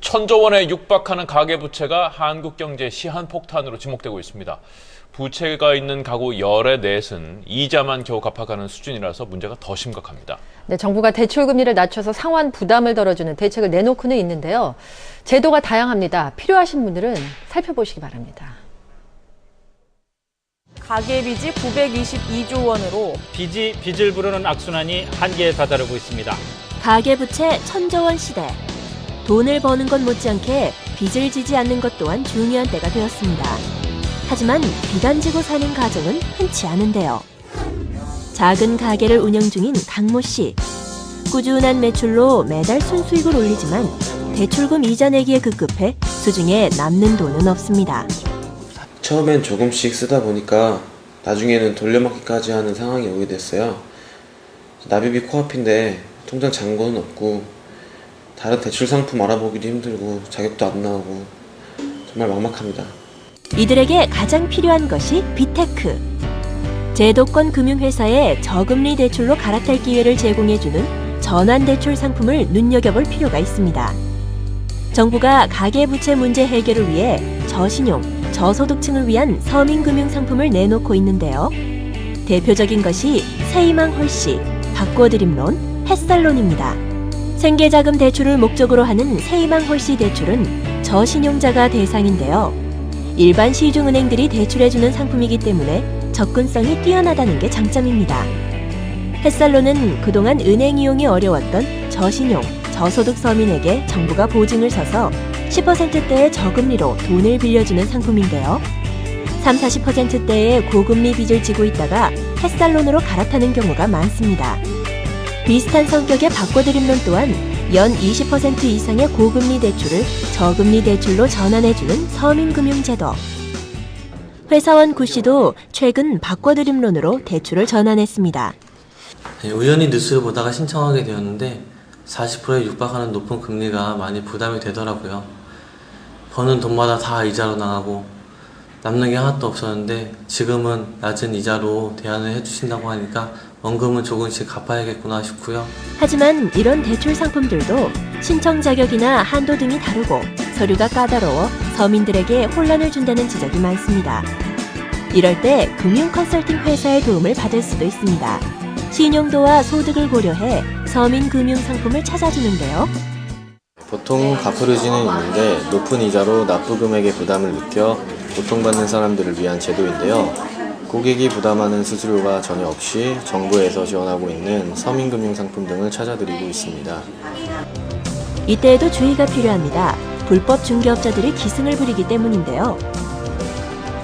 천조 원에 육박하는 가계부채가 한국 경제 시한폭탄으로 지목되고 있습니다. 부채가 있는 가구 열의 넷은 이자만 겨우 갚아가는 수준이라서 문제가 더 심각합니다. 네, 정부가 대출 금리를 낮춰서 상환 부담을 덜어주는 대책을 내놓고는 있는데요. 제도가 다양합니다. 필요하신 분들은 살펴보시기 바랍니다. 가계빚이 922조 원으로 빚을 부르는 악순환이 한계에 다다르고 있습니다. 가계부채 천조 원 시대. 돈을 버는 것 못지않게 빚을 지지 않는 것 또한 중요한 때가 되었습니다. 하지만 빚 안 지고 사는 가정은 흔치 않은데요. 작은 가게를 운영 중인 강모 씨. 꾸준한 매출로 매달 순수익을 올리지만 대출금 이자 내기에 급급해 수중에 남는 돈은 없습니다. 처음엔 조금씩 쓰다 보니까 나중에는 돌려막기까지 하는 상황이 오게 됐어요. 납입이 코앞인데 통장 잔고는 없고 다른 대출 상품 알아보기도 힘들고 자격도 안 나오고 정말 막막합니다. 이들에게 가장 필요한 것이 빚테크. 제도권 금융회사에 저금리 대출로 갈아탈 기회를 제공해주는 전환대출 상품을 눈여겨볼 필요가 있습니다. 정부가 가계부채 문제 해결을 위해 저신용, 저소득층을 위한 서민금융 상품을 내놓고 있는데요. 대표적인 것이 세희망 홀씨, 바꿔드림론, 햇살론입니다. 생계자금 대출을 목적으로 하는 세희망 홀씨 대출은 저신용자가 대상인데요. 일반 시중은행들이 대출해주는 상품이기 때문에 접근성이 뛰어나다는 게 장점입니다. 햇살론은 그동안 은행 이용이 어려웠던 저신용, 저소득 서민에게 정부가 보증을 서서 10%대의 저금리로 돈을 빌려주는 상품인데요. 30-40%대의 고금리 빚을 지고 있다가 햇살론으로 갈아타는 경우가 많습니다. 비슷한 성격의 바꿔드림론 또한 연 20% 이상의 고금리 대출을 저금리 대출로 전환해주는 서민금융제도. 회사원 구 씨도 최근 바꿔드림론으로 대출을 전환했습니다. 우연히 뉴스를 보다가 신청하게 되었는데 40%에 육박하는 높은 금리가 많이 부담이 되더라고요. 버는 돈마다 다 이자로 나가고 남는 게 하나도 없었는데 지금은 낮은 이자로 대안을 해주신다고 하니까 원금은 조금씩 갚아야겠구나 싶고요. 하지만 이런 대출 상품들도 신청 자격이나 한도 등이 다르고 서류가 까다로워 서민들에게 혼란을 준다는 지적이 많습니다. 이럴 때 금융 컨설팅 회사의 도움을 받을 수도 있습니다. 신용도와 소득을 고려해 서민 금융 상품을 찾아주는데요. 보통 갚으려지는 있는데 높은 이자로 납부 금액의 부담을 느껴 고통받는 사람들을 위한 제도인데요. 고객이 부담하는 수수료가 전혀 없이 정부에서 지원하고 있는 서민금융 상품 등을 찾아드리고 있습니다. 이때에도 주의가 필요합니다. 불법 중개업자들이 기승을 부리기 때문인데요.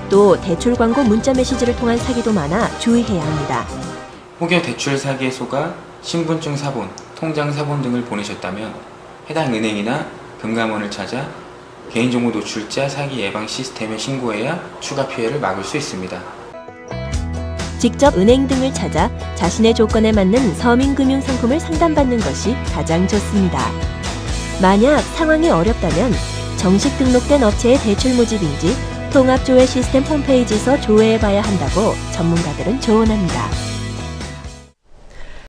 또 대출 광고 문자 메시지를 통한 사기도 많아 주의해야 합니다. 혹여 대출 사기에 속아 신분증 사본, 통장 사본 등을 보내셨다면 해당 은행이나 금감원을 찾아 개인정보 노출자 사기 예방 시스템에 신고해야 추가 피해를 막을 수 있습니다. 직접 은행 등을 찾아 자신의 조건에 맞는 서민금융 상품을 상담받는 것이 가장 좋습니다. 만약 상황이 어렵다면 정식 등록된 업체의 대출 모집인지 통합조회 시스템 홈페이지에서 조회해봐야 한다고 전문가들은 조언합니다.